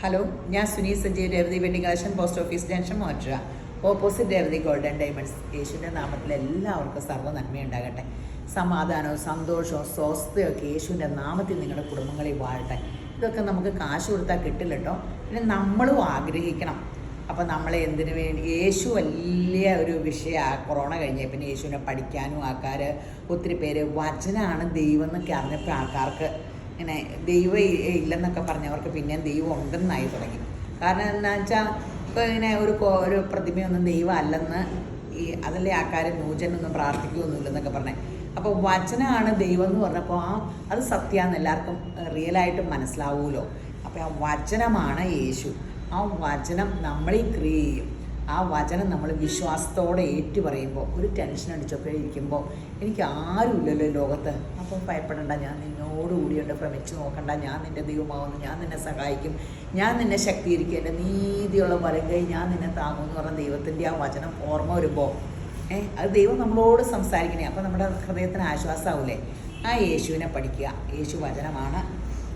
Hello, ഞാൻ Suni Sanjay, Revathi wedding collection, post office junction, മോറ്റുക. Opposite Revathi golden diamonds. യേശുവിൻ്റെ നാമത്തിൽ എല്ലാവർക്കും സർവ്വ നന്മയുണ്ടാകട്ടെ. സമാധാനവും സന്തോഷവും സ്വസ്ഥയൊക്കെ യേശുവിൻ്റെ നാമത്തിൽ നിങ്ങളുടെ കുടുംബങ്ങളിൽ വാഴട്ടെ. ഇതൊക്കെ നമുക്ക് കാശ് കൊടുത്താൽ കിട്ടില്ല കേട്ടോ. പിന്നെ നമ്മളും ആഗ്രഹിക്കണം. അപ്പോൾ നമ്മളെ എന്തിനു വേണ്ടി യേശു വലിയ ഒരു വിഷയമാണ്. കൊറോണ കഴിഞ്ഞ പിന്നെ യേശുവിനെ പഠിക്കാനും ആൾക്കാർ ഒത്തിരി പേര് വചനമാണ് ദൈവം എന്നൊക്കെ അറിഞ്ഞപ്പോൾ ആൾക്കാർക്ക് ഇങ്ങനെ ദൈവം ഇല്ലെന്നൊക്കെ പറഞ്ഞവർക്ക് പിന്നെയും ദൈവം ഉണ്ടെന്നായി തുടങ്ങി. കാരണം എന്താ വെച്ചാൽ ഇപ്പോൾ ഇങ്ങനെ ഒരു പ്രതിമയൊന്നും ദൈവം അല്ലെന്ന് അതല്ലേ ആൾക്കാർ നൂജനൊന്നും പ്രാർത്ഥിക്കുകയൊന്നുമില്ലെന്നൊക്കെ പറഞ്ഞേ. അപ്പോൾ വചനമാണ് ദൈവം എന്ന് പറഞ്ഞപ്പോൾ അത് സത്യമാണെന്ന് എല്ലാവർക്കും റിയലായിട്ട് മനസ്സിലാവുമല്ലോ. അപ്പോൾ ആ വചനമാണ് യേശു. ആ വചനം നമ്മളീ ക്രിയ ചെയ്യും. ആ വചനം നമ്മൾ വിശ്വാസത്തോടെ ഏറ്റുപറയുമ്പോൾ ഒരു ടെൻഷൻ അടിച്ചൊക്കെ ഇരിക്കുമ്പോൾ എനിക്ക് ആരുമില്ലല്ലോ ലോകത്ത്, അപ്പോൾ ഭയപ്പെടേണ്ട, ഞാൻ നിന്നോടുകൂടിയുണ്ട്, ഭ്രമിച്ച് നോക്കണ്ട, ഞാൻ നിൻ്റെ ദൈവമാവുന്നു, ഞാൻ നിന്നെ സഹായിക്കും, ഞാൻ നിന്നെ ശക്തീകരിക്കും, എൻ്റെ നീതിയുള്ള വലങ്കൈ ഞാൻ നിന്നെ താങ്ങുമെന്ന് പറഞ്ഞ ദൈവത്തിൻ്റെ ആ വചനം ഓർമ്മ വരുമ്പോൾ അത് ദൈവം നമ്മളോട് സംസാരിക്കണേ. അപ്പോൾ നമ്മുടെ ഹൃദയത്തിന് ആശ്വാസമാവില്ലേ. ആ യേശുവിനെ പഠിക്കുക. യേശു വചനമാണ്.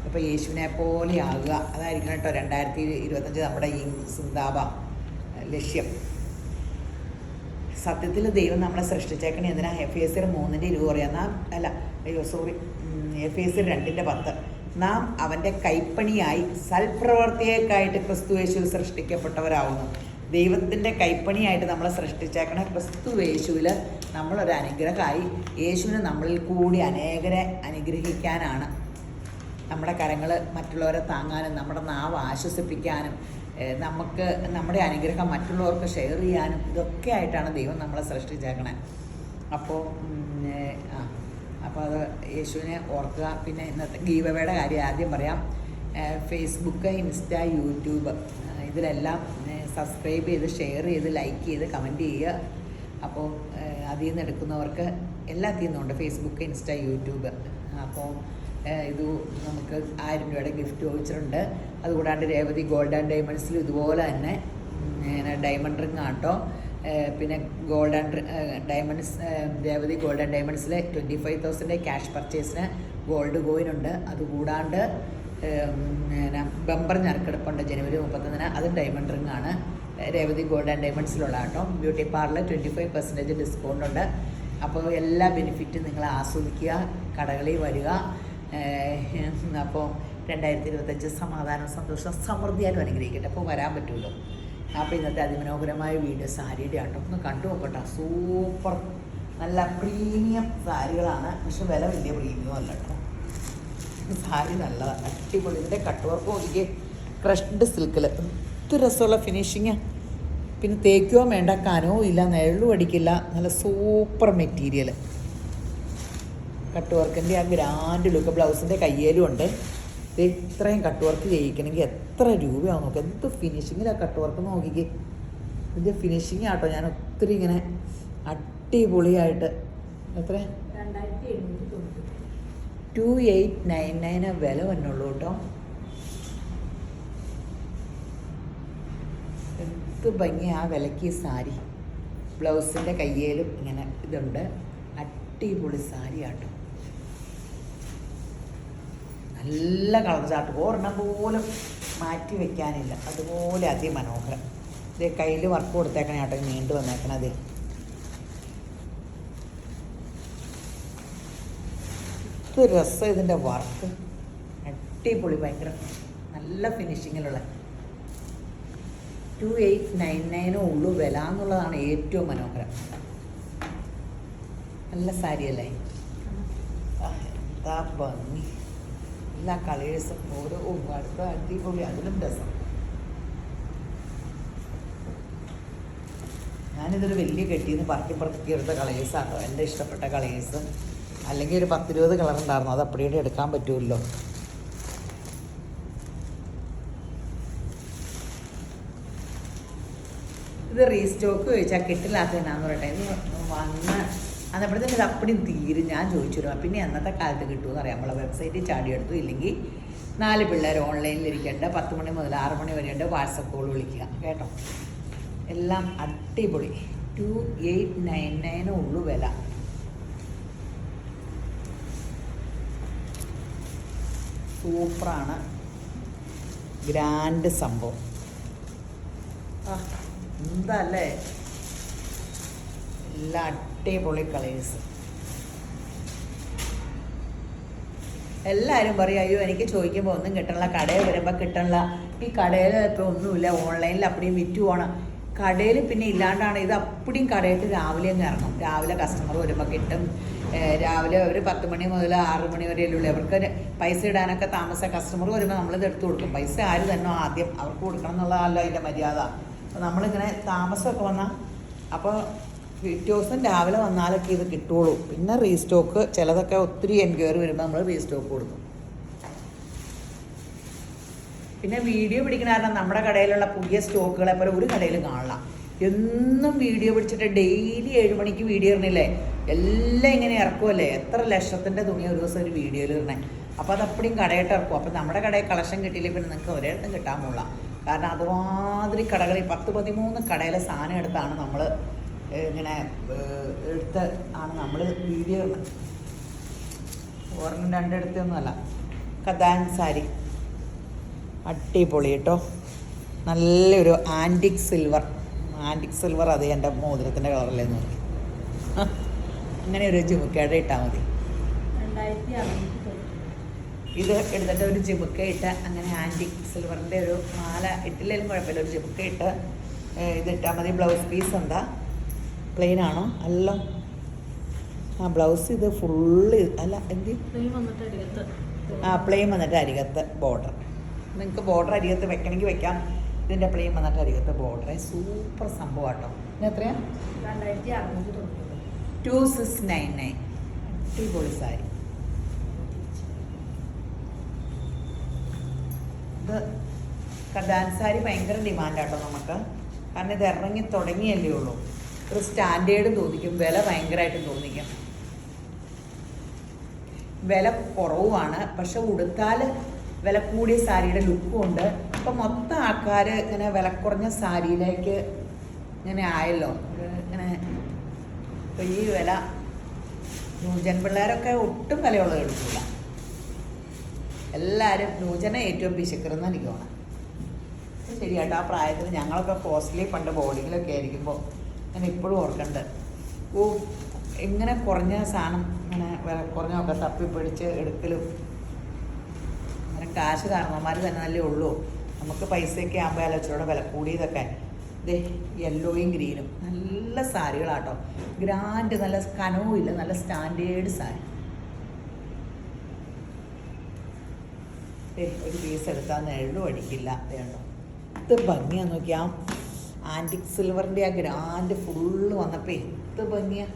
അപ്പോൾ യേശുവിനെ പോലെ ആകുക. അതായിരിക്കണം കേട്ടോ 2025 നമ്മുടെ ഈ സിന്താബ ലക്ഷ്യം. സത്യത്തിൽ ദൈവം നമ്മളെ സൃഷ്ടിച്ചേക്കണേ എന്തിനാ? എഫേസ്യർ 3:20 പറയാം. എഫേസ്യർ 2:10 നാം അവൻ്റെ കൈപ്പണിയായി സൽപ്രവർത്തിയേക്കായിട്ട് ക്രിസ്തു യേശുവിൽ സൃഷ്ടിക്കപ്പെട്ടവരാകുന്നു. ദൈവത്തിൻ്റെ കൈപ്പണിയായിട്ട് നമ്മളെ സൃഷ്ടിച്ചേക്കണ ക്രിസ്തു യേശുവിൽ നമ്മളൊരു അനുഗ്രഹമായി. യേശുവിന് നമ്മളിൽ കൂടി അനേകരെ അനുഗ്രഹിക്കാനാണ്. നമ്മുടെ കരങ്ങൾ മറ്റുള്ളവരെ താങ്ങാനും നമ്മുടെ നാവ് ആശ്വസിപ്പിക്കാനും നമുക്ക് നമ്മുടെ അനുഗ്രഹം മറ്റുള്ളവർക്ക് ഷെയർ ചെയ്യാനും ഇതൊക്കെ ആയിട്ടാണ് ദൈവം നമ്മളെ സൃഷ്ടിച്ചേക്കണേ. അപ്പോൾ അത് യേശുവിനെ ഓർക്കുക. പിന്നെ ഇന്നത്തെ ഗീവവേയുടെ കാര്യം ആദ്യം പറയാം. ഫേസ്ബുക്ക്, ഇൻസ്റ്റ, യൂട്യൂബ് ഇതിലെല്ലാം സബ്സ്ക്രൈബ് ചെയ്ത് ഷെയർ ചെയ്ത് ലൈക്ക് ചെയ്ത് കമൻറ്റ് ചെയ്യുക. അപ്പോൾ അതിൽ നിന്ന് എടുക്കുന്നവർക്ക് എല്ലാത്തിൽ നിന്നുണ്ട്, ഫേസ്ബുക്ക്, ഇൻസ്റ്റ, യൂട്യൂബ്. അപ്പോൾ ഇത് നമുക്ക് 1000 രൂപയുടെ ഗിഫ്റ്റ് വൗച്ചറുണ്ട്. അതുകൂടാണ്ട് രേവതി ഗോൾഡ് ആൻഡ് ഡയമണ്ട്സിൽ ഇതുപോലെ തന്നെ ഡയമണ്ട് റിങ് ആട്ടോ. പിന്നെ gold and diamonds Revathi gold and ഡയമണ്ട്സിൽ 25,000 ക്യാഷ് പർച്ചേസിന് ഗോൾഡ് കോയിനുണ്ട്. അതുകൂടാണ്ട് ബമ്പർ ഞെറുക്കെടുപ്പുണ്ട് ജനുവരി 31 അതും ഡയമണ്ട് റിങ് ആണ്. രേവതി ഗോൾഡ് ആൻഡ് ഡയമണ്ട്സിലുള്ള കേട്ടോ. ബ്യൂട്ടി പാർലർ 25% ഡിസ്കൗണ്ട് ഉണ്ട്. അപ്പോൾ എല്ലാ ബെനിഫിറ്റും നിങ്ങൾ ആസ്വദിക്കുക, കടകളിൽ വരിക. അപ്പോൾ 2025 സമാധാനം, സന്തോഷം, സമൃദ്ധിയാലും അനുഗ്രഹിക്കട്ടെ. അപ്പോൾ വരാൻ പറ്റുമല്ലോ. അപ്പോൾ ഇന്നത്തെ അതിമനോഹരമായ വീഡിയോ സാരിയുടെ ആട്ടോ, ഒന്ന് കണ്ടു നോക്കട്ടെ. സൂപ്പർ നല്ല പ്രീമിയം സാരികളാണ്. പക്ഷെ വില വലിയ പ്രീമിയം അല്ല കേട്ടോ. സാരി നല്ലതാണ്, അടിപൊളി. ഇതിൻ്റെ കട്ട് വർക്ക് നോക്കിക്ക്, ക്രഷ്ഡ് സിൽക്കിൽ ഒത്തിരി രസമുള്ള ഫിനിഷിങ്. പിന്നെ തേക്കുകയോ വേണ്ട, കനവും ഇല്ല, നെഴലും അടിക്കില്ല, നല്ല സൂപ്പർ മെറ്റീരിയൽ. കട്ട് വർക്കിൻ്റെ ആ ഗ്രാൻഡ് ലുക്ക്. ബ്ലൗസിൻ്റെ കയ്യേലും ഉണ്ട്. ഇത്രയും കട്ട് വർക്ക് ചെയ്യിക്കണമെങ്കിൽ എത്ര രൂപയാവും നോക്കുക. എന്ത് ഫിനിഷിങ്ങിലാണ് കട്ട് വർക്ക് നോക്കിക്ക്. ഇതിൻ്റെ ഫിനിഷിങ് ആട്ടോ ഞാൻ ഒത്തിരി ഇങ്ങനെ അടിപൊളിയായിട്ട്. എത്ര? 2899 വില വന്നുള്ളൂ കേട്ടോ. എന്ത് ഭംഗി ആ വിലയ്ക്ക് സാരി. ബ്ലൗസിൻ്റെ കയ്യേലും ഇങ്ങനെ ഇതുണ്ട്. അടിപൊളി സാരി ആട്ടോ. നല്ല കളർ ചാർട്ട്, ഒരെണ്ണം പോലും മാറ്റി വെക്കാനില്ല, അതുപോലെ അതിമനോഹരം. ഇത് കയ്യിൽ വർക്ക് കൊടുത്തേക്കണേ ആട്ടോ, നീണ്ടു വന്നേക്കണത്. ഇത് രസം ഇതിൻ്റെ വർക്ക്, അടിപൊളി, ഭയങ്കര നല്ല ഫിനിഷിങ്ങിലുള്ള. 2899 ഉള്ളൂ വില എന്നുള്ളതാണ് ഏറ്റവും മനോഹരം. നല്ല സാരിയല്ലേ? എന്താ ഭംഗി. എല്ലാ കളേഴ്സും ഓരോ അടുത്ത അടിപൊളി, അതിലും രസം. ഞാനിതൊരു വലിയ കെട്ടിന്ന് പറക്കി എടുത്ത കളേഴ്സാട്ടോ, എൻ്റെ ഇഷ്ടപ്പെട്ട കളേഴ്സ്. അല്ലെങ്കിൽ ഒരു 10-20 കളർ ഉണ്ടായിരുന്നു, അത് അപ്പടിയുടെ എടുക്കാൻ പറ്റുമല്ലോ. ഇത് റീസ്റ്റോക്ക് ചോദിച്ചാൽ കിട്ടില്ലാത്തതിനാന്ന് പറയട്ടെ. ഇത് വന്ന് അതപ്പോഴത്തേന് ഇത് അപ്പടിയും തീരും. ഞാൻ ചോദിച്ചു വരും, പിന്നെ അന്നത്തെ കാലത്ത് കിട്ടുമെന്ന് അറിയാം. നമ്മളെ വെബ്സൈറ്റിൽ ചാടിയെടുത്തു. ഇല്ലെങ്കിൽ 4 പിള്ളേർ ഓൺലൈനിലിരിക്കേണ്ട 10 മണി മുതൽ 6 മണി വരെയുണ്ട്. വാട്സപ്പ് കോൾ വിളിക്കുക കേട്ടോ. എല്ലാം അടിപൊളി. 2899 ഉള്ളൂ വില. സൂപ്പറാണ്. ഗ്രാൻഡ് സംഭവം. എന്താ അല്ലേ, എല്ലാ അടിപൊളി കളേഴ്സ്. എല്ലാവരും പറയും അയ്യോ എനിക്ക് ചോദിക്കുമ്പോൾ ഒന്നും കിട്ടണില്ല, കടയിൽ വരുമ്പോൾ കിട്ടണില്ല. ഈ കടയിൽ ഇപ്പോൾ ഒന്നുമില്ല, ഓൺലൈനിൽ അപ്പടിയും വിറ്റ് പോകണം. കടയിൽ പിന്നെ ഇല്ലാണ്ടാണ് ഇത്. അപ്പടിയും കടയിട്ട് രാവിലെ അങ്ങ് ഇറങ്ങും. രാവിലെ കസ്റ്റമർ വരുമ്പോൾ കിട്ടും. രാവിലെ ഒരു 10 മണി മുതൽ 6 മണി വരെയല്ലേ അവർക്ക് പൈസ ഇടാനൊക്കെ താമസം. കസ്റ്റമർ വരുമ്പോൾ നമ്മളിത് എടുത്ത് കൊടുക്കും. പൈസ ആര് തന്നെ ആദ്യം അവർക്ക് കൊടുക്കണം എന്നുള്ളതല്ല അതിൻ്റെ മര്യാദ. അപ്പോൾ നമ്മളിങ്ങനെ താമസമൊക്കെ വന്നാൽ അപ്പോൾ പിറ്റേ ദിവസം രാവിലെ വന്നാലൊക്കെ ഇത് കിട്ടുള്ളൂ. പിന്നെ റീസ്റ്റോക്ക് ചിലതൊക്കെ ഒത്തിരി എൻക്വയറി വരുമ്പോൾ നമ്മൾ റീസ്റ്റോക്ക് കൊടുക്കും. പിന്നെ വീഡിയോ പിടിക്കുന്ന കാരണം നമ്മുടെ കടയിലുള്ള പുതിയ സ്റ്റോക്കുകളെ പോലെ ഒരു കടയിൽ കാണില്ല. എന്നും വീഡിയോ പിടിച്ചിട്ട് ഡെയിലി 7 മണിക്ക് വീഡിയോ ഇറങ്ങില്ലേ, എല്ലാം ഇങ്ങനെ ഇറക്കുമല്ലേ. എത്ര ലക്ഷത്തിൻ്റെ തുണി ഒരു ദിവസം ഒരു വീഡിയോയിൽ ഇറങ്ങേ. അപ്പോൾ അത് അപ്പടിയും കടയിട്ട് ഇറക്കും. അപ്പോൾ നമ്മുടെ കടയിൽ കളക്ഷൻ കിട്ടിയില്ലേ പിന്നെ നിങ്ങൾക്ക് ഒരിടത്തും കിട്ടാൻ പോകില്ല. കാരണം അതുമാതിരി കടകളിൽ 10-13 കടയിലെ സാധനം എടുത്താണ് നമ്മൾ ഇങ്ങനെ എടുത്ത് ആണ് നമ്മൾ വീഡിയോ ഇടുന്നത്. ഒരെണ്ണം രണ്ടിടത്തൊന്നുമല്ല. കഥാൻ സാരി അടിപൊളി കേട്ടോ. നല്ലൊരു ആൻറ്റിക് സിൽവർ. അത് എൻ്റെ മോതിരത്തിൻ്റെ കളറല്ലേ നോക്കി. അങ്ങനെ ഒരു ജിമുക്കയുടെ ഇട്ടാൽ മതി. ഇത് എടുത്തിട്ട് ഒരു ജിമുക്ക ഇട്ട് അങ്ങനെ ആൻറ്റിക് സിൽവറിൻ്റെ ഒരു മാല ഇട്ടില്ലെങ്കിലും കുഴപ്പമില്ല, ഒരു ജിമുക്ക ഇട്ട് ഇതിട്ടാൽ മതി. ബ്ലൗസ് പീസ് എന്താ പ്ലെയിൻ ആണോ? അല്ല, ആ ബ്ലൗസ് ഇത് ഫുള്ള് അല്ല എന്ത് പ്ലെയിൻ വന്നിട്ട് അരികത്ത് ബോർഡർ. നിങ്ങൾക്ക് ബോർഡർ അരികത്ത് വെക്കണമെങ്കിൽ വെക്കാം. ഇതിൻ്റെ പ്ലെയിൻ വന്നിട്ട് അരികത്ത് ബോർഡർ. സൂപ്പർ സംഭവം കേട്ടോ. ഇത് എത്രയാണ്? 2699. അടിപൊളി സാരി. ഇത് കഥാൻ സാരി ഭയങ്കര ഡിമാൻഡാട്ടോ നമുക്ക്. കാരണം ഇത് ഇറങ്ങി തുടങ്ങിയല്ലേ ഉള്ളൂ. ഒരു സ്റ്റാൻഡേർഡ് തോന്നിക്കും, വില ഭയങ്കരമായിട്ടും തോന്നിക്കും. വില കുറവുമാണ്, പക്ഷെ ഉടുത്താൽ വില കൂടിയ സാരിയുടെ ലുക്കും ഉണ്ട്. ഇപ്പം മൊത്തം ആൾക്കാർ ഇങ്ങനെ വില കുറഞ്ഞ സാരിയിലേക്ക് ഇങ്ങനെ ആയല്ലോ. ഇങ്ങനെ ഇപ്പം ഈ വില ന്യൂജൻ പിള്ളേരൊക്കെ ഒട്ടും വിലയുള്ളത് എടുക്കില്ല. എല്ലാവരും ന്യൂജനെ ഏറ്റവും പിശുക്കറെന്ന് എനിക്ക് തോന്നാം. ശരിയാട്ടോ, ആ പ്രായത്തിൽ ഞങ്ങളൊക്കെ കോസ്റ്റ്ലി പണ്ട് ബോർഡിങ്ങിലൊക്കെ ആയിരിക്കുമ്പോൾ ഞാൻ ഇപ്പോഴും ഓർക്കണ്ട്. ഇങ്ങനെ കുറഞ്ഞ സാധനം ഇങ്ങനെ വില കുറഞ്ഞൊക്കെ തപ്പിപ്പിടിച്ച് എടുക്കലും അങ്ങനെ കാശ് കാരണവന്മാർ തന്നെ നല്ലേ ഉള്ളൂ. നമുക്ക് പൈസയൊക്കെ ആകുമ്പോൾ അലച്ചോടെ വില കൂടിയതൊക്കെ. ഇതേ യെല്ലോയും ഗ്രീനും നല്ല സാരികളാട്ടോ. ഗ്രാൻഡ്, നല്ല കനവും ഇല്ല, നല്ല സ്റ്റാൻഡേർഡ് സാരി. ഒരു പീസ് എടുത്താൽ നെഴലും അടിക്കില്ല. വേണ്ടോ ഇത് ഭംഗിയാന്ന് നോക്കിയാൽ ആൻറ്റിക് സിൽവറിൻ്റെ ആ ഗ്രാൻഡ് ഫുള്ള് വന്നപ്പോൾ എന്ത് ഭംഗിയാണ്.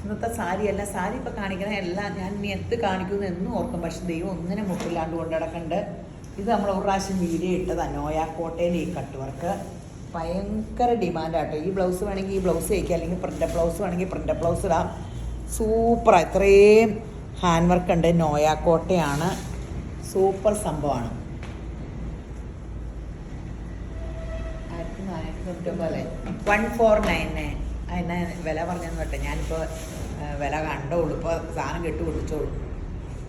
ഇന്നത്തെ സാരിയല്ല, സാരി ഇപ്പോൾ കാണിക്കുന്ന എല്ലാം ഞാൻ ഇനി എന്ത് കാണിക്കുമെന്ന് എന്നും ഓർക്കും. പക്ഷെ ദൈവം ഒന്നിനെ മുട്ടില്ലാണ്ട് കൊണ്ട് നടക്കുന്നുണ്ട്. ഇത് നമ്മൾ ഒരു പ്രാവശ്യം വീഡിയോ ഇട്ടതാണ്. നോയാക്കോട്ടയിൽ ഈ കട്ട് വർക്ക് ഭയങ്കര ഡിമാൻഡാട്ടോ. ഈ ബ്ലൗസ് വേണമെങ്കിൽ ഈ ബ്ലൗസ് തയ്ക്കുക, അല്ലെങ്കിൽ പ്രിൻ്റ് ബ്ലൗസ് വേണമെങ്കിൽ പ്രിൻ്റ് ബ്ലൗസ് ഇടാം. സൂപ്പറാണ്. ഇത്രയും ഹാൻഡ് വർക്ക് ഉണ്ട്. നോയാക്കോട്ടയാണ്, സൂപ്പർ സംഭവമാണ്. 1499. അതിന് വില പറഞ്ഞെന്ന് പറ്റേ, ഞാനിപ്പോൾ വില കണ്ടോളൂ, ഇപ്പോൾ സാധനം കെട്ട് പൊട്ടിച്ചോളൂ.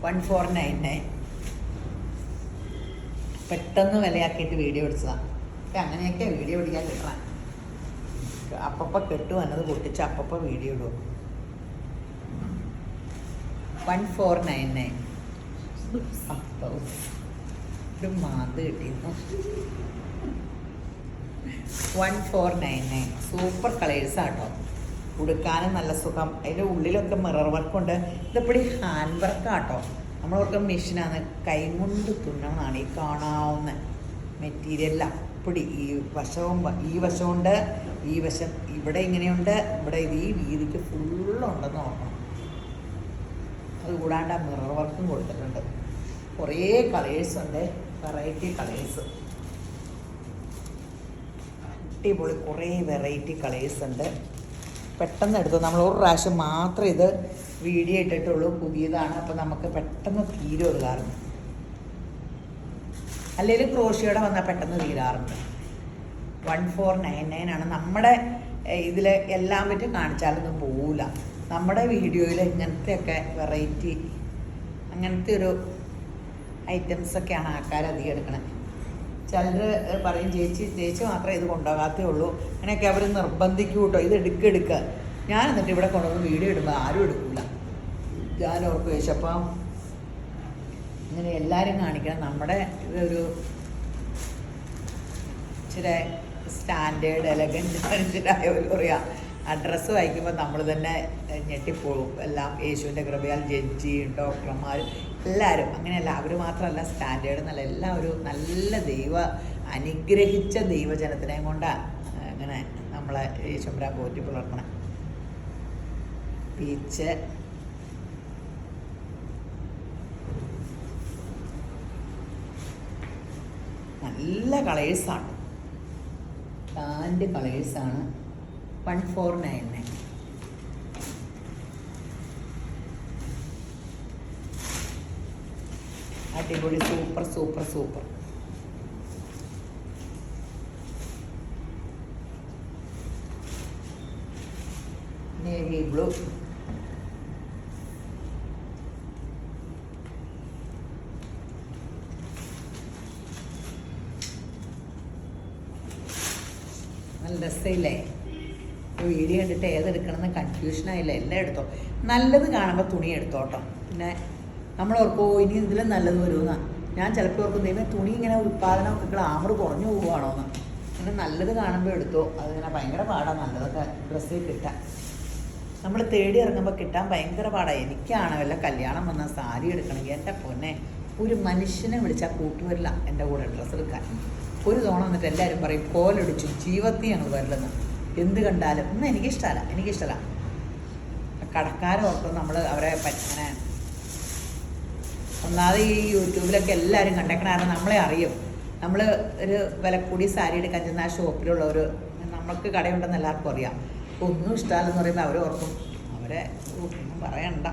1499 പെട്ടെന്ന് വിലയാക്കിയിട്ട് വീഡിയോ പിടിച്ചതാണ്. അങ്ങനെയൊക്കെ വീഡിയോ പിടിക്കാൻ കിട്ടണം. അപ്പപ്പോൾ കെട്ട് വന്നത് പൊട്ടിച്ച് അപ്പപ്പോൾ വീഡിയോ ഇടും. 1499 ഒരു മാന്ത് കിട്ടിയിരുന്നു. 1499 സൂപ്പർ കളേഴ്സാട്ടോ. ഉടുക്കാനും നല്ല സുഖം. അതിൻ്റെ ഉള്ളിലൊക്കെ മിറർ വർക്കുണ്ട്. ഇതിപ്പോഴും ഹാൻഡ് വർക്കാട്ടോ. നമ്മളൊക്കെ മെഷീനാണ്, കൈകൊണ്ട് തുന്നണമെന്നാണ് ഈ കാണാവുന്ന മെറ്റീരിയൽ. അപ്പടി ഈ വശമുണ്ട്, ഈ വശം ഇവിടെ ഇങ്ങനെയുണ്ട്, ഇവിടെ ഇത് ഈ വീതിക്ക് ഫുള്ളുണ്ടെന്ന് നോക്കണം. അതുകൂടാണ്ട് ആ മിറർ വർക്കും കൊടുത്തിട്ടുണ്ട്. കുറേ കളേഴ്സുണ്ട്, വെറൈറ്റി കളേഴ്സ്. അടിപൊളി കുറേ വെറൈറ്റി കളേഴ്സ് ഉണ്ട്. പെട്ടെന്ന് എടുത്തു. നമ്മൾ ഒരു പ്രാവശ്യം മാത്രം ഇത് വീഡിയോ ഇട്ടിട്ടുള്ളൂ, പുതിയതാണ്. അപ്പോൾ നമുക്ക് പെട്ടെന്ന് തീരും ഒരു കാരണം. അല്ലെങ്കിൽ ക്രോഷിയോടെ വന്നാൽ പെട്ടെന്ന് തീരാറുണ്ട്. 1499 ആണ്. നമ്മുടെ ഇതിൽ എല്ലാം പറ്റി കാണിച്ചാലൊന്നും പോവില്ല. നമ്മുടെ വീഡിയോയിൽ ഇങ്ങനത്തെയൊക്കെ വെറൈറ്റി, അങ്ങനത്തെ ഒരു ഐറ്റംസൊക്കെയാണ് ആൾക്കാർ അധികം എടുക്കണത്. ചിലർ പറയും ചേച്ചി മാത്രമേ ഇത് കൊണ്ടുപോകാത്തേ ഉള്ളൂ, അങ്ങനെയൊക്കെ അവർ നിർബന്ധിക്കും കേട്ടോ, ഇത് എടുക്കുക. ഞാൻ എന്നിട്ട് ഇവിടെ കൊണ്ടുവന്ന് വീഡിയോ ഇടുമ്പോൾ ആരും എടുക്കില്ല. ഞാൻ ഓർക്ക് ചോദിച്ചപ്പം ഇങ്ങനെ എല്ലാവരും കാണിക്കണം, നമ്മുടെ ഇതൊരു ഇച്ചിരി സ്റ്റാൻഡേർഡ് എലഗൻറ്റ് മനുഷ്യരായവർ പറയാം. ആ ഡ്രസ്സ് വായിക്കുമ്പോൾ നമ്മൾ തന്നെ ഞെട്ടിപ്പോഴും. എല്ലാം യേശുവിൻ്റെ കൃപയാൽ ജഡ്ജിയും ഡോക്ടർമാരും എല്ലാവരും അങ്ങനെയല്ല, അവർ മാത്രമല്ല സ്റ്റാൻഡേർഡ് എന്നല്ല, എല്ലാവരും നല്ല അനുഗ്രഹിച്ച ദൈവജനത്തിനെയും കൊണ്ടാണ് അങ്ങനെ നമ്മളെ യേശുമ്പരാൻ പോറ്റി പുലർത്തണം. പീച്ച് നല്ല കളേഴ്സാണ്, പാൻറ് കളേഴ്സാണ്. 1499. അടിപൊളി, സൂപ്പർ. നേവി ബ്ലൂ, നല്ല രസമില്ലേ? വീഡിയോ കണ്ടിട്ട് ഏതെടുക്കണമെന്ന് കൺഫ്യൂഷനായില്ല. എല്ലാം എടുത്തോ, നല്ലത് കാണുമ്പോൾ തുണി എടുത്തോട്ടോ. പിന്നെ നമ്മൾ ഓർക്കോ ഇനി ഇതിലും നല്ലത് വരുമെന്നാണ്. ഞാൻ ചിലപ്പോൾ ഓർക്കും ദൈവം തുണി ഇങ്ങനെ ഉൽപ്പാദനം ഗ്ലാമർ കുറഞ്ഞു പോവുകയാണോന്ന്. അങ്ങനെ നല്ലത് കാണുമ്പോൾ എടുത്തോ. അതിങ്ങനെ ഭയങ്കര പാടാണ് നല്ലതൊക്കെ ഡ്രസ്സിൽ കിട്ടാൻ. നമ്മൾ തേടി ഇറങ്ങുമ്പോൾ കിട്ടാൻ ഭയങ്കര പാടാണ്. എനിക്കാണ് വല്ല കല്യാണം വന്നാൽ സാരി എടുക്കണമെങ്കിൽ എൻ്റെ പൊന്നെ ഒരു മനുഷ്യനെ വിളിച്ചാൽ കൂട്ടുവരില്ല എൻ്റെ കൂടെ ഡ്രസ്സ് എടുക്കാൻ. ഒരു തവണ വന്നിട്ട് എല്ലാവരും പറയും കോലൊടിച്ചു ജീവിതത്തിൽ ഞങ്ങൾ വരില്ലെന്ന്. എന്ത് കണ്ടാലും ഒന്നും എനിക്കിഷ്ടമല്ല. കടക്കാരോർക്കും നമ്മൾ അവരെ അങ്ങനെ ഒന്നാമത് ഈ യൂട്യൂബിലൊക്കെ എല്ലാവരും കണ്ടേക്കണായിരുന്നു, നമ്മളെ അറിയും. നമ്മൾ ഒരു വിലക്കൂടി സാരി എടുക്കാൻ ചെന്ന ആ ഷോപ്പിലുള്ളവർ നമ്മൾക്ക് കടയുണ്ടെന്ന് എല്ലാവർക്കും അറിയാം. ഒന്നും ഇഷ്ടമല്ലെന്ന് പറയുമ്പോൾ അവർ ഓർക്കും അവരെ ഒന്നും പറയണ്ട.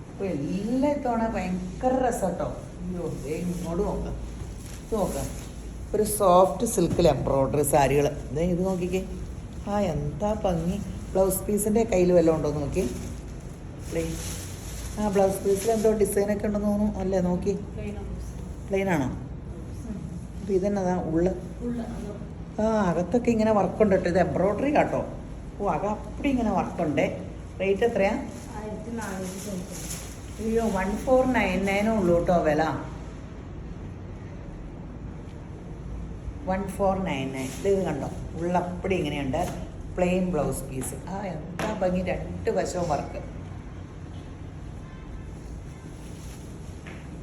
അപ്പോൾ എല്ലാ തവണ ഭയങ്കര രസം കേട്ടോ. അയ്യോ ഇങ്ങോട്ട് നോക്കാം ഒരു സോഫ്റ്റ് സിൽക്കിൽ എംബ്രോയ്ഡറി സാരികൾ. ഇത് നോക്കിക്കേ, എന്താ ഭംഗി. ബ്ലൗസ് പീസിൻ്റെ കയ്യിൽ വല്ലതും ഉണ്ടോ നോക്കി. ബ്ലൗസ് പീസിൽ എന്തോ ഡിസൈനൊക്കെ ഉണ്ടെന്ന് തോന്നുന്നു. അല്ലേ നോക്കി, പ്ലെയിനാണോ? അപ്പോൾ ഇതെന്നതാ അകത്തൊക്കെ ഇങ്ങനെ വർക്കുണ്ട് കേട്ടോ. ഇത് എംബ്രോയ്ഡറി കേട്ടോ. അകപ്പടി ഇങ്ങനെ വർക്കുണ്ട്. റേറ്റ് എത്രയാ? 1499 ഉള്ളൂ കേട്ടോ വില. 1499. ഇത് കണ്ടോ, ഉള്ളപ്പടി ഇങ്ങനെയുണ്ട്. Plain blouse piece. എന്താ ഭംഗി, 2 വശവും വർക്ക്.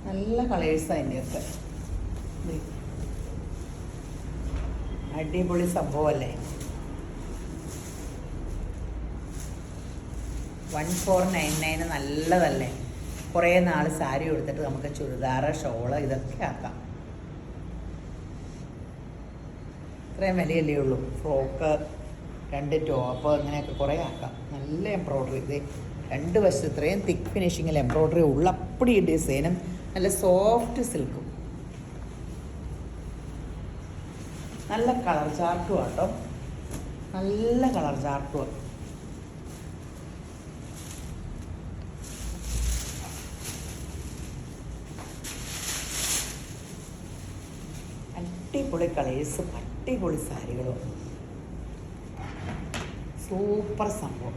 നല്ല കളേഴ്സാണ് അതിൻ്റെയൊക്കെ. അടിപൊളി സംഭവമല്ലേ? 1499 നല്ലതല്ലേ? കുറേ നാൾ സാരി എടുത്തിട്ട് നമുക്ക് ചുരിദാറ്, ഷോള് ഇതൊക്കെ ആക്കാം. ഇത്രയും വിലയല്ലേ ഉള്ളൂ. ഫ്രോക്ക്, 2 ടോപ്പ്, അങ്ങനെയൊക്കെ കുറേ ആക്കാം. നല്ല എംബ്രോയ്ഡറി. ഇത് 2 വശത്ത് ഇത്രയും തിക്ക് ഫിനിഷിങ്ങിൽ എംബ്രോയ്ഡറി ഉള്ളപ്പടി ഡിസൈനും നല്ല സോഫ്റ്റ് സിൽക്കും. നല്ല കളർ ചാർട്ടും ആട്ടോ, നല്ല കളർ ചാർട്ടും. അടിപൊളി കളേഴ്സും അടിപൊളി സാരികളും. സൂപ്പർ സംഭവം.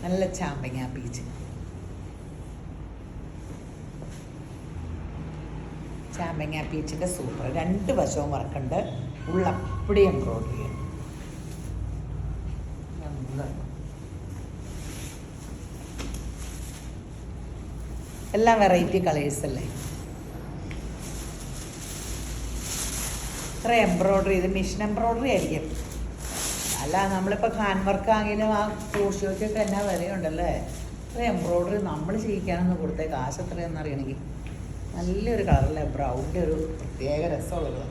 നല്ല ചാമ്പങ്ങ പീച്ച്. ചാമ്പങ്ങ പീച്ചിൻ്റെ സൂപ്പർ. 2 വശവും വർക്കുണ്ട്. ഉള്ളപ്പടി എംബ്രോയ്ഡറി. എല്ലാം വെറൈറ്റി കളേഴ്സ് അല്ലേ? ഇത്ര എംബ്രോയ്ഡറി. ഇത് മിഷൻ എംബ്രോയ്ഡറി ആയിരിക്കും. അല്ല നമ്മളിപ്പോൾ ഹാൻഡ് വർക്ക് ആണെങ്കിലും ആ ക്രോഷിയോക്കൊക്കെ എന്നാ വിലയുണ്ടല്ലേ? ഇത്ര എംബ്രോയ്ഡറി നമ്മൾ ചെയ്യിക്കാനൊന്ന് കൊടുത്തേ കാശ് എത്രയെന്ന് അറിയണമെങ്കിൽ. നല്ലൊരു കളറല്ലേ, ബ്രൗണിൻ്റെ ഒരു പ്രത്യേക രസമുള്ളത്.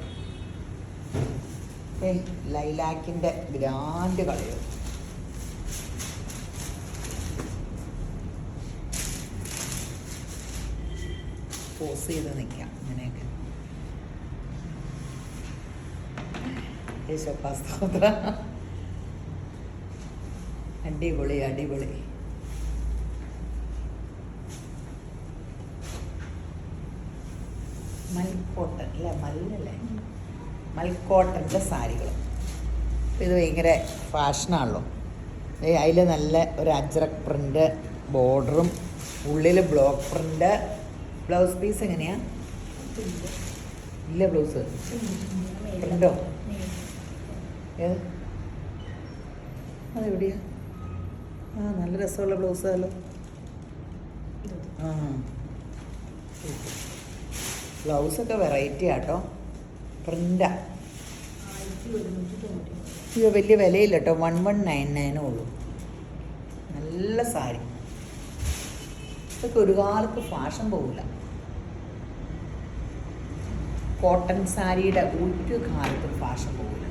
ലൈലാക്കിൻ്റെ ഗ്രാൻഡ് കളർ. പോസ് ചെയ്ത് നിൽക്കാം ഇങ്ങനെയൊക്കെ. യേശോപ്പാസ്തോത്ര. അടിപൊളി അടിപൊളി. മൽക്കോട്ടൺ അല്ലേ, മല്ലല്ലേ, മൽക്കോട്ടൻ്റെ സാരികൾ. ഇത് ഭയങ്കര ഫാഷനാണല്ലോ. അതിൽ നല്ല ഒരു അജ്രക് പ്രിൻ്റ് ബോർഡറും ഉള്ളിൽ ബ്ലോക്ക് പ്രിൻ്റ്. ബ്ലൗസ് പീസ് എങ്ങനെയാണ്? ഇല്ല ബ്ലൗസ് പ്രിൻ്റോ? ഏത്? അതെവിടെയാ? ആ നല്ല രസമുള്ള ബ്ലൗസ് അല്ലോ. ആ ബ്ലൗസൊക്കെ വെറൈറ്റി ആട്ടോ, പ്രിൻ്റാ. അയ്യോ വലിയ വിലയില്ല കേട്ടോ, 1199 ഉള്ളൂ. നല്ല സാരി. ഇതൊക്കെ ഒരു കാലത്ത് ഫാഷൻ പോകില്ല. കോട്ടൺ സാരിയുടെ ഒരു കാലത്തും ഫാഷൻ പോകില്ല.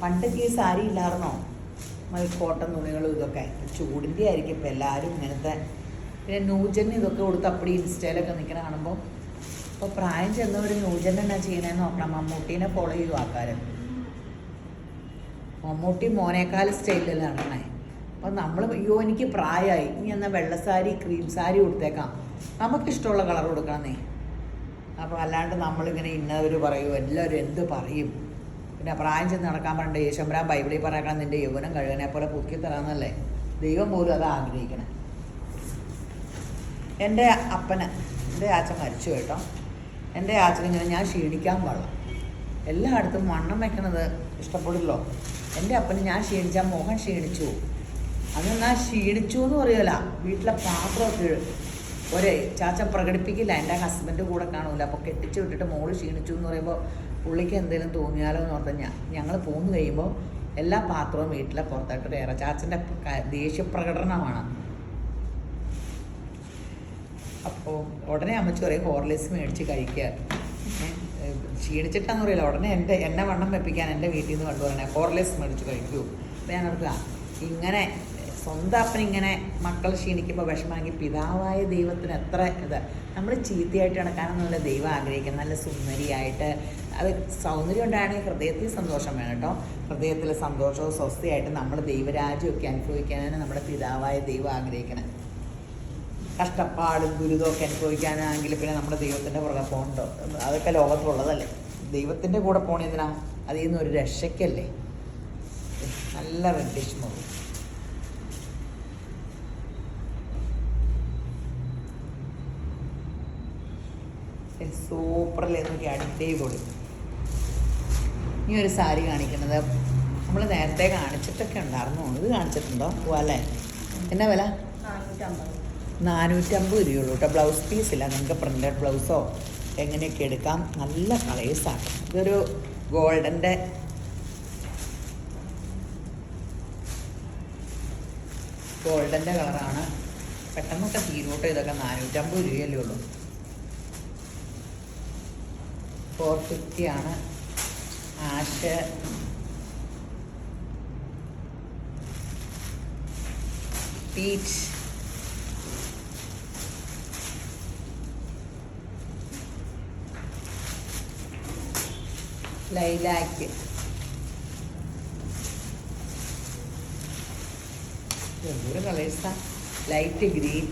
പണ്ടൊക്കെ ഈ സാരി ഇല്ലായിരുന്നോ? കോട്ടൺ തുണികളും ഇതൊക്കെ ചൂടിൻ്റെ ആയിരിക്കും ഇപ്പം എല്ലാവരും ഇങ്ങനത്തെ. പിന്നെ ന്യൂജൻ ഇതൊക്കെ കൊടുത്ത് അപ്പടി ഇൻസ്റ്റയിലൊക്കെ നിൽക്കണ കാണുമ്പോൾ ഇപ്പോൾ പ്രായം ചെന്നവർ ന്യൂജൻ എന്നാ ചെയ്യണമെന്ന് നോക്കണം. മമ്മൂട്ടീനെ ഫോളോ ചെയ്തു ആൾക്കാർ. മമ്മൂട്ടി മോനേക്കാൾ സ്റ്റൈലിൽ നടണേ. അപ്പോൾ നമ്മൾ അയ്യോ എനിക്ക് പ്രായമായി, ഇനി എന്നാൽ വെള്ളസാരി ക്രീം സാരി കൊടുത്തേക്കാം, നമുക്കിഷ്ടമുള്ള കളർ കൊടുക്കണമെന്നേ. അപ്പോൾ അല്ലാണ്ട് നമ്മളിങ്ങനെ ഇന്നവർ പറയൂ, എല്ലാവരും എന്ത് പറയും. പിന്നെ പ്രായം ചെന്ന് നടക്കാൻ പറഞ്ഞിട്ട് യേശുമ്പരാൻ ബൈബിളിൽ പറയണം നിൻ്റെ യൗവനം കഴുകനെ പോലെ പുതുക്കി തരാമെന്നല്ലേ. ദൈവം പോലും അത് ആഗ്രഹിക്കണേ. എൻ്റെ അപ്പന്, എൻ്റെ ആച്ചൻ മരിച്ചു കേട്ടോ. എൻ്റെ ആച്ചനിങ്ങനെ ഞാൻ ക്ഷീണിക്കാൻ പാടില്ല, എല്ലായിടത്തും വണ്ണം വെക്കണത് ഇഷ്ടപ്പെടില്ലോ. എൻ്റെ അപ്പന് ഞാൻ ക്ഷീണിച്ചാൽ മോഹൻ ക്ഷീണിച്ചു. അതെന്നാ ക്ഷീണിച്ചു എന്ന് പറയുമല്ല, വീട്ടിലെ പാത്രമൊക്കെ ഒരേ ചാച്ചൻ പ്രകടിപ്പിക്കില്ല. എൻ്റെ ഹസ്ബൻഡ് കൂടെ കാണൂല. അപ്പോൾ കെട്ടിച്ച് വിട്ടിട്ട് മോള് ക്ഷീണിച്ചു എന്ന് പറയുമ്പോൾ പുള്ളിക്ക് എന്തെങ്കിലും തോന്നിയാലോ എന്ന് ഓർത്താൽ ഞങ്ങൾ പോന്നു കഴിയുമ്പോൾ എല്ലാ പാത്രവും വീട്ടിലെ പുറത്തായിട്ടൊരു ഏറെ. ചാച്ചൻ്റെ ദേഷ്യപ്രകടനമാണ്. അപ്പോൾ ഉടനെ അമ്മച്ചി പറയും ഹോർലിക്സ് മേടിച്ച് കഴിക്കുക. ക്ഷീണിച്ചിട്ടാന്ന് പറയില്ല, ഉടനെ എന്നെ വണ്ണം വെപ്പിക്കാൻ എൻ്റെ വീട്ടിൽ നിന്ന് കൊണ്ടുപോകണേ ഹോർലിക്സ് മേടിച്ച് കഴിക്കൂ. അപ്പോൾ ഞാൻ ഓർക്കുക ഇങ്ങനെ സ്വന്തം അപ്പനിങ്ങനെ മക്കൾ ക്ഷീണിക്കുമ്പോൾ വിഷമാണെങ്കിൽ പിതാവായ ദൈവത്തിന് എത്ര ഇത്. നമ്മൾ ചീത്തയായിട്ട് നടക്കാനൊന്നുമില്ല ദൈവം ആഗ്രഹിക്കുന്നത്, നല്ല സുന്ദരിയായിട്ട്. അത് സൗന്ദര്യം ഉണ്ടാണെങ്കിൽ ഹൃദയത്തിൽ സന്തോഷം വേണം കേട്ടോ. ഹൃദയത്തിൽ സന്തോഷവും സ്വസ്ഥയായിട്ട് നമ്മൾ ദൈവരാജ്യമൊക്കെ അനുഭവിക്കാനാണ് നമ്മുടെ പിതാവായ ദൈവം ആഗ്രഹിക്കുന്നത്. കഷ്ടപ്പാടും ദുരിതമൊക്കെ അനുഭവിക്കാനാണെങ്കിൽ പിന്നെ നമ്മുടെ ദൈവത്തിൻ്റെ പുറകെ പോകണ്ടോ? അതൊക്കെ ലോകത്തുള്ളതല്ലേ. ദൈവത്തിൻ്റെ കൂടെ പോണതിനാ, അതിൽ നിന്ന് ഒരു രക്ഷയ്ക്കല്ലേ. നല്ല റെഡിഷ് മുറി. സൂപ്പറല്ലേ എന്നൊക്കെ അടിപൊളി. ഇനി ഒരു സാരി കാണിക്കുന്നത് നമ്മൾ നേരത്തെ കാണിച്ചിട്ടൊക്കെ ഉണ്ടായിരുന്നു. ഇത് കാണിച്ചിട്ടുണ്ടോ? അല്ലേ? എന്നാ വില? 450 രൂപയുള്ളൂ കേട്ടോ. ബ്ലൗസ് പീസില്ല, നിങ്ങൾക്ക് പ്രിൻ്റഡ് ബ്ലൗസോ എങ്ങനെയൊക്കെ എടുക്കാം. നല്ല കളേഴ്സാണ്. ഇതൊരു ഗോൾഡൻ്റെ കളറാണ്. പെട്ടെന്നൊക്കെ തീരോട്ടോ. ഇതൊക്കെ 450 രൂപയല്ലേ ഉള്ളൂ. 450 ആണ്. ആഷ് പീച്ച് ലൈലാക്ക് എന്തൊരു കളേഴ്സാ. ലൈറ്റ് ഗ്രീൻ,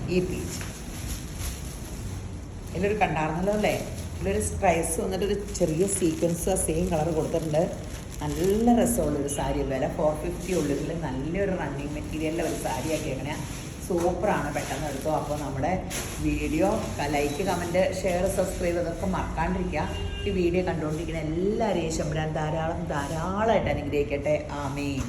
ഈ പീച്ച്. ഇതിലൊരു കണ്ടായിരുന്നല്ലോ അല്ലേ? ഇതിലൊരു സ്ട്രൈസ് വന്നിട്ടൊരു ചെറിയ സീക്വൻസ് ആ സെയിം കളർ കൊടുത്തിട്ടുണ്ട്. നല്ല രസമുള്ളൊരു സാരി. വില 450 ഉള്ളൂ. ഇതിൽ നല്ലൊരു റണ്ണിങ് മെറ്റീരിയലിലെ ഒരു സാരി ആക്കിയേക്കണേ. സൂപ്പറാണ്, പെട്ടെന്ന് എടുത്തോ. അപ്പോൾ നമ്മുടെ video like, comment, share, subscribe അതൊക്കെ മറക്കാണ്ടിരിക്കുക. ഈ വീഡിയോ കണ്ടുകൊണ്ടിരിക്കുന്ന എല്ലാവരെയും ശമ്പരാൻ ധാരാളമായിട്ട് അനുഗ്രഹിക്കട്ടെ. ആമേൻ.